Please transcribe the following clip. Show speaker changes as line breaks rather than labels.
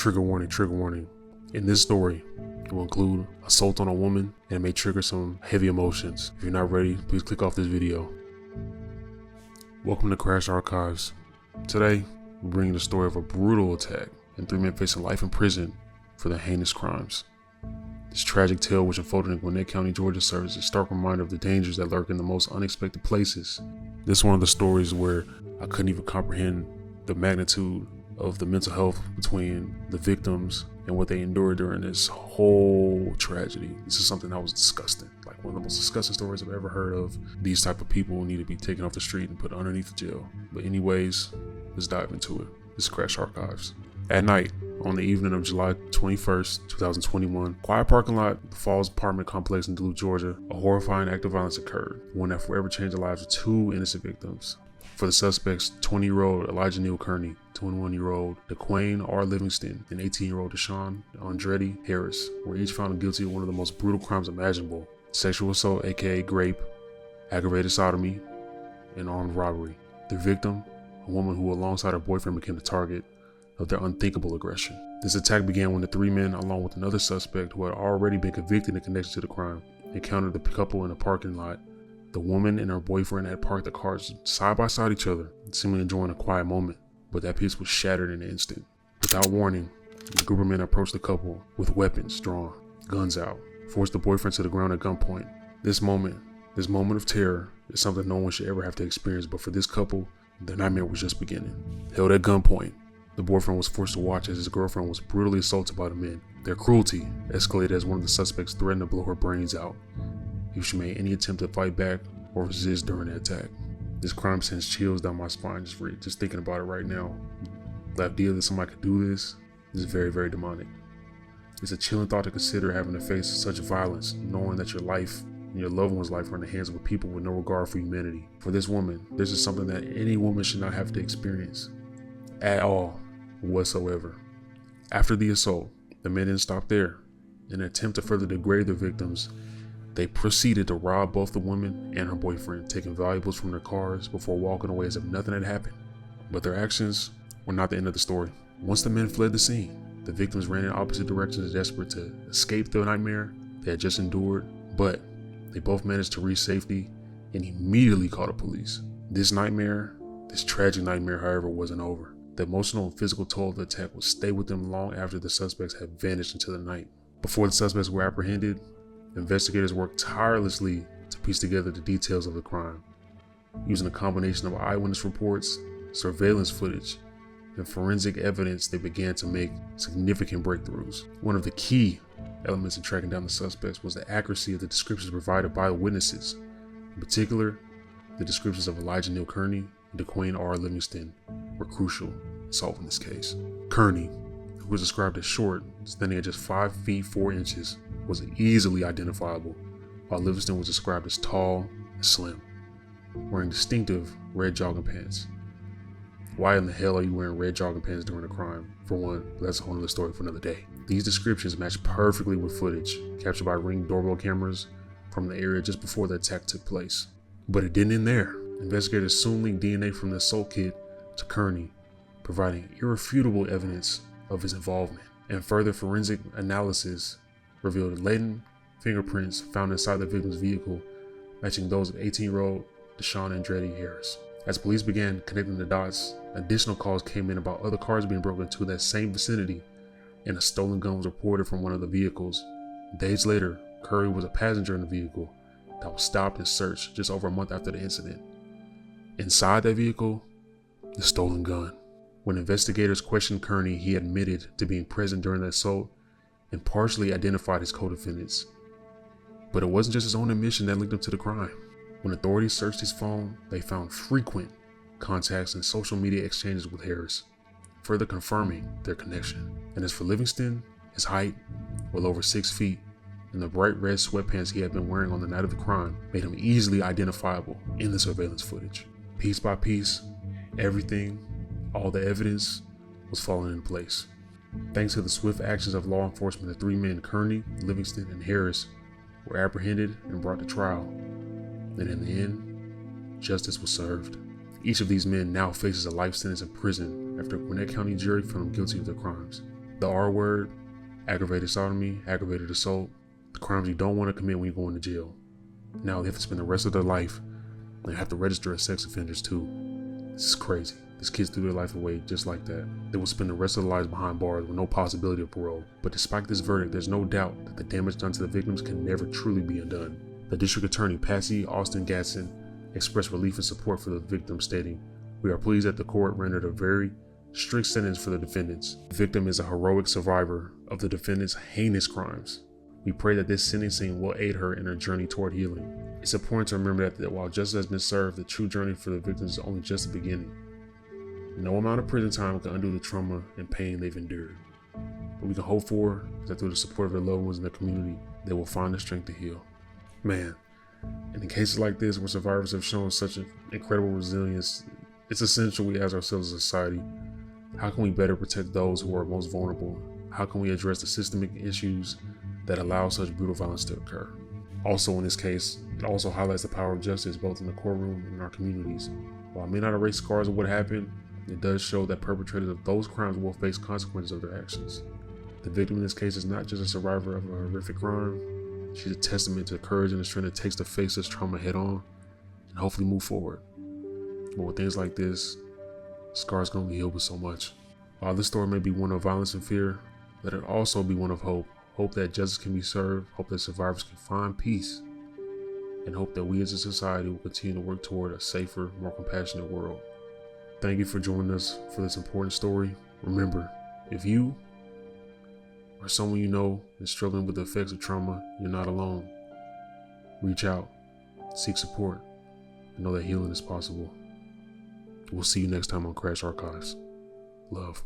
Trigger warning, trigger warning. In this story, it will include assault on a woman and it may trigger some heavy emotions. If you're not ready, please click off this video. Welcome to Crash Archives. Today, we're bringing the story of a brutal attack and 3 men facing life in prison for their heinous crimes. This tragic tale, which unfolded in Gwinnett County, Georgia, serves as a stark reminder of the dangers that lurk in the most unexpected places. This is one of the stories where I couldn't even comprehend the magnitude of the mental health between the victims and what they endured during this whole tragedy. This is something that was disgusting. Like one of the most disgusting stories I've ever heard of. These type of people need to be taken off the street and put underneath the jail. But anyways, let's dive into it. This is Crash Archives. At night, on the evening of July 21st, 2021, quiet parking lot at the Falls apartment complex in Duluth, Georgia, a horrifying act of violence occurred, one that forever changed the lives of 2 innocent victims. For the suspects, 20-year-old Elijah Neal Kearney, 21-year-old DeQuayne R. Livingston, and 18-year-old Deshaun Andretti Harris were each found guilty of one of the most brutal crimes imaginable: sexual assault, aka rape, aggravated sodomy, and armed robbery. Their victim, a woman who alongside her boyfriend became the target of their unthinkable aggression. This attack began when the 3 men, along with another suspect who had already been convicted in connection to the crime, encountered the couple in a parking lot. The woman and her boyfriend had parked the cars side by side each other, seemingly enjoying a quiet moment, but that peace was shattered in an instant. Without warning, the group of men approached the couple with weapons drawn, guns out, forced the boyfriend to the ground at gunpoint. This moment of terror is something no one should ever have to experience, but for this couple, the nightmare was just beginning. Held at gunpoint, the boyfriend was forced to watch as his girlfriend was brutally assaulted by the men. Their cruelty escalated as one of the suspects threatened to blow her brains out if she made any attempt to fight back or resist during the attack. This crime sends chills down my spine just thinking about it right now. The idea that somebody could do this is very, very demonic. It's a chilling thought to consider, having to face such violence, knowing that your life and your loved one's life are in the hands of people with no regard for humanity. For this woman, this is something that any woman should not have to experience at all, whatsoever. After the assault, the men didn't stop there. In an attempt to further degrade their victims, they proceeded to rob both the woman and her boyfriend, taking valuables from their cars before walking away as if nothing had happened. But their actions were not the end of the story. Once the men fled the scene, the victims ran in opposite directions, desperate to escape the nightmare they had just endured, but they both managed to reach safety and immediately called the police. This tragic nightmare, however, wasn't over. The emotional and physical toll of the attack would stay with them long after the suspects had vanished into the night. Before the suspects were apprehended, investigators worked tirelessly to piece together the details of the crime. Using a combination of eyewitness reports, surveillance footage, and forensic evidence, they began to make significant breakthroughs. One of the key elements in tracking down the suspects was the accuracy of the descriptions provided by the witnesses. In particular, the descriptions of Elijah Neal Kearney and DeQuayne R. Livingston were crucial in solving this case. Kearney, who was described as short, standing at just 5 feet 4 inches, was easily identifiable, while Livingston was described as tall and slim, wearing distinctive red jogging pants. Why in the hell are you wearing red jogging pants during a crime? For one, but that's a whole other story for another day. These descriptions match perfectly with footage captured by Ring doorbell cameras from the area just before the attack took place. But it didn't end there. Investigators soon linked DNA from the assault kit to Kearney, providing irrefutable evidence of his involvement. And further forensic analysis revealed latent fingerprints found inside the victim's vehicle, matching those of 18-year-old Deshaun Andretti Harris. As police began connecting the dots, additional calls came in about other cars being broken into that same vicinity, and a stolen gun was reported from one of the vehicles. Days later, Kearney was a passenger in the vehicle that was stopped and searched just over a month after the incident. Inside that vehicle, the stolen gun. When investigators questioned Kearney, he admitted to being present during the assault and partially identified his co-defendants. But it wasn't just his own admission that linked him to the crime. When authorities searched his phone, they found frequent contacts and social media exchanges with Harris, further confirming their connection. And as for Livingston, his height, well over 6 feet, and the bright red sweatpants he had been wearing on the night of the crime made him easily identifiable in the surveillance footage. Piece by piece, all the evidence was falling into place. Thanks to the swift actions of law enforcement, the 3 men, Kearney, Livingston, and Harris, were apprehended and brought to trial. And in the end, justice was served. Each of these men now faces a life sentence in prison after a Gwinnett County jury found him guilty of their crimes. The R word, aggravated sodomy, aggravated assault, the crimes you don't want to commit when you're going to jail. Now they have to spend the rest of their life, they have to register as sex offenders too. This is crazy. These kids threw their life away just like that. They will spend the rest of their lives behind bars with no possibility of parole. But despite this verdict, there's no doubt that the damage done to the victims can never truly be undone. The district attorney, Patsy Austin Gatson, expressed relief and support for the victims, stating, "We are pleased that the court rendered a very strict sentence for the defendants. The victim is a heroic survivor of the defendants' heinous crimes. We pray that this sentencing will aid her in her journey toward healing." It's important to remember that while justice has been served, the true journey for the victims is only just the beginning. No amount of prison time can undo the trauma and pain they've endured. What we can hope for is that through the support of their loved ones in the community, they will find the strength to heal. Man, and in cases like this where survivors have shown such an incredible resilience, it's essential we ask ourselves as a society, how can we better protect those who are most vulnerable? How can we address the systemic issues that allow such brutal violence to occur? Also, in this case, it also highlights the power of justice both in the courtroom and in our communities. While it may not erase scars of what happened, it does show that perpetrators of those crimes will face consequences of their actions. The victim in this case is not just a survivor of a horrific crime, she's a testament to the courage and the strength it takes to face this trauma head on and hopefully move forward. But with things like this, scars can only heal with so much. While this story may be one of violence and fear, let it also be one of hope. Hope that justice can be served, hope that survivors can find peace, and hope that we as a society will continue to work toward a safer, more compassionate world. Thank you for joining us for this important story. Remember, if you or someone you know is struggling with the effects of trauma, you're not alone. Reach out, seek support, and know that healing is possible. We'll see you next time on Crash Archives. Love.